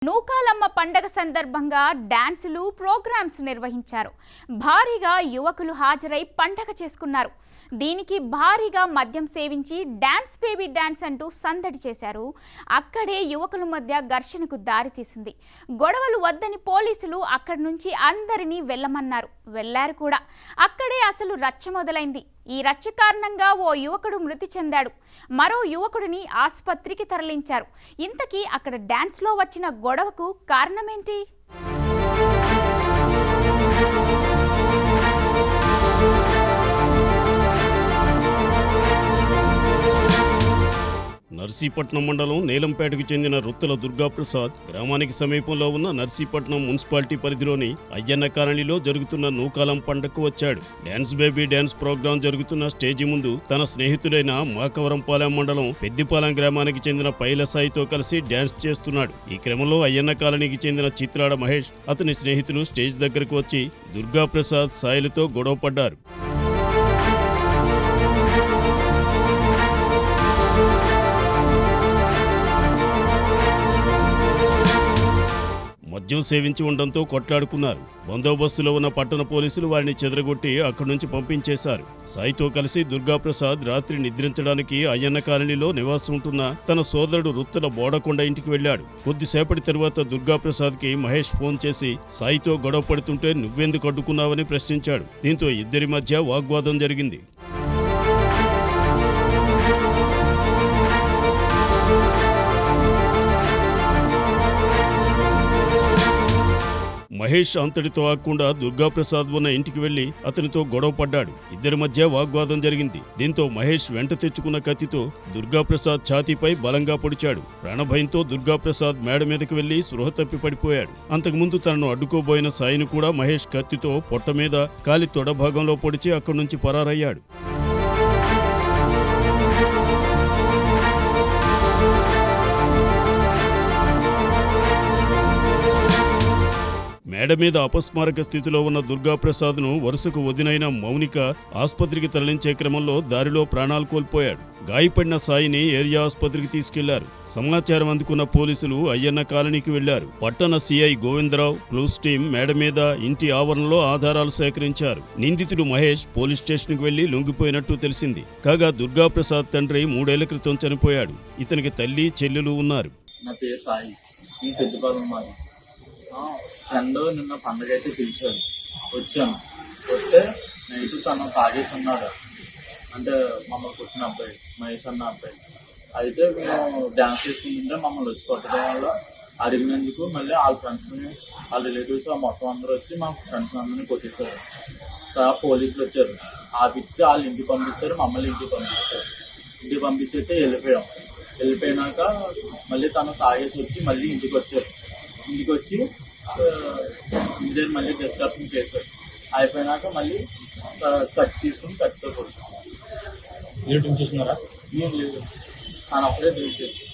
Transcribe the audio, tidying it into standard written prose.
నూకాలమ్మ పండగ సందర్భంగా డాన్సులు ప్రోగ్రామ్స్ నిర్వహించారు. భారీగా యువకులు హాజరై పండగ చేసుకున్నారు. దీనికి భారీగా మద్యం సేవించి డాన్స్ బేబీ డాన్స్ అంటూ సందడి చేశారు. అక్కడే యువకుల మధ్య ఘర్షణకు దారితీసింది. గొడవలు వద్దని పోలీసులు అక్కడి నుంచి అందరినీ వెళ్ళమన్నారు. వెళ్లారు కూడా. అక్కడే అసలు రచ్చ మొదలైంది. ఈ రచ్చ కారణంగా ఓ యువకుడు మృతి చెందాడు. మరో యువకుడిని ఆసుపత్రికి తరలించారు. ఇంతకీ అక్కడ డాన్స్లో వచ్చిన గొడవకు కారణమేంటి? నర్సీపట్నం మండలం నీలంపేటకు చెందిన రుత్తల దుర్గాప్రసాద్ గ్రామానికి సమీపంలో ఉన్న నర్సీపట్నం మున్సిపాలిటీ పరిధిలోని అయ్యన్న కాలనీలో జరుగుతున్న నూకాలం పండగకు వచ్చాడు. డాన్స్ బేబీ డాన్స్ ప్రోగ్రాం జరుగుతున్న స్టేజి ముందు తన స్నేహితుడైన మాకవరంపాలెం మండలం పెద్దిపాలెం గ్రామానికి చెందిన పైల సాయితో కలిసి డాన్స్ చేస్తున్నాడు. ఈ క్రమంలో అయ్యన్న కాలనీకి చెందిన చిత్రాడ మహేష్ అతని స్నేహితులు స్టేజ్ దగ్గరకు వచ్చి దుర్గాప్రసాద్ సాయిలతో గొడవ పడ్డారు. మద్యం సేవించి ఉండడంతో కొట్లాడుకున్నారు. బందోబస్తులో ఉన్న పట్టణ పోలీసులు వారిని చెదరగొట్టి అక్కడి నుంచి పంపించేశారు. సాయితో కలిసి దుర్గాప్రసాద్ రాత్రి నిద్రించడానికి అయ్యన్న కాలనీలో నివాసం ఉంటున్న తన సోదరుడు రుత్తల బోడకొండ ఇంటికి వెళ్లాడు. కొద్దిసేపటి తరువాత దుర్గాప్రసాద్కి మహేష్ ఫోన్ చేసి సాయితో గొడవ పడుతుంటే నువ్వెందుకు అడ్డుకున్నావని ప్రశ్నించాడు. దీంతో ఇద్దరి మధ్య వాగ్వాదం జరిగింది. మహేష్ అంతటితో ఆగకుండా దుర్గాప్రసాద్ ఉన్న ఇంటికి వెళ్లి అతనితో గొడవ పడ్డాడు. ఇద్దరి మధ్య వాగ్వాదం జరిగింది. దీంతో మహేష్ వెంట తెచ్చుకున్న కత్తితో దుర్గాప్రసాద్ ఛాతీపై బలంగా పొడిచాడు. ప్రాణభయంతో దుర్గాప్రసాద్ మేడ మీదకి వెళ్లి స్పృహ తప్పి పడిపోయాడు. అంతకుముందు తనను అడ్డుకోబోయిన సాయిని కూడా మహేష్ కత్తితో పొట్ట మీద కాలి తొడ భాగంలో పొడిచి అక్కడి నుంచి పరారయ్యాడు. మేడ మీద అపస్మారక స్థితిలో ఉన్న దుర్గాప్రసాద్ను వరుసకు వదినైన మౌనిక ఆసుపత్రికి తరలించే క్రమంలో దారిలో ప్రాణాలు కోల్పోయాడు. గాయపడిన సాయిని ఏరియా ఆసుపత్రికి తీసుకెళ్లారు. సమాచారం అందుకున్న పోలీసులు అయ్యన్న కాలనీకి వెళ్లారు. పట్టణ సిఐ గోవిందరావు, క్లూస్ టీం మేడ మీద ఇంటి ఆవరణలో ఆధారాలు సేకరించారు. నిందితుడు మహేష్ పోలీస్ స్టేషన్కు వెళ్లి లొంగిపోయినట్టు తెలిసింది. కాగా దుర్గాప్రసాద్ తండ్రి 3 ఏళ్ల క్రితం చనిపోయాడు. ఇతనికి తల్లి, చెల్లెలు ఉన్నారు. ఫ్రెండ్ నిన్న పండుగ అయితే పిలిచాడు, వచ్చాను. వస్తే నైట్ తను తాగేసి ఉన్నాడు. అంటే మమ్మల్ని పుట్టిన అబ్బాయి, మహేష్ అన్న అబ్బాయి. అయితే మేము డ్యాన్స్ చేసుకుంటుంటే మమ్మల్ని వచ్చి కొట్టడం వల్ల అడిగినందుకు మళ్ళీ వాళ్ళ ఫ్రెండ్స్ని, వాళ్ళ రిలేటివ్స్ మొత్తం అందరూ వచ్చి మా ఫ్రెండ్స్ అందరినీ కొట్టేశారు. పోలీసులు వచ్చారు, ఆపిచ్చి వాళ్ళ ఇంటికి పంపిస్తారు, మమ్మల్ని ఇంటికి పంపిస్తారు. ఇంటికి పంపించేస్తే వెళ్ళిపోయినాక మళ్ళీ తను తాగేసి వచ్చి మళ్ళీ ఇంటికి వచ్చారు. ఇంటికి వచ్చి ఇద్దరు మళ్ళీ డిస్కషన్ చేశారు. అయిపోయినాక మళ్ళీ కత్తి తీసుకుని కత్తితో పొడుస్తారు. ఏం లేదు, తను అప్పుడే డ్యూట్ చేశారు.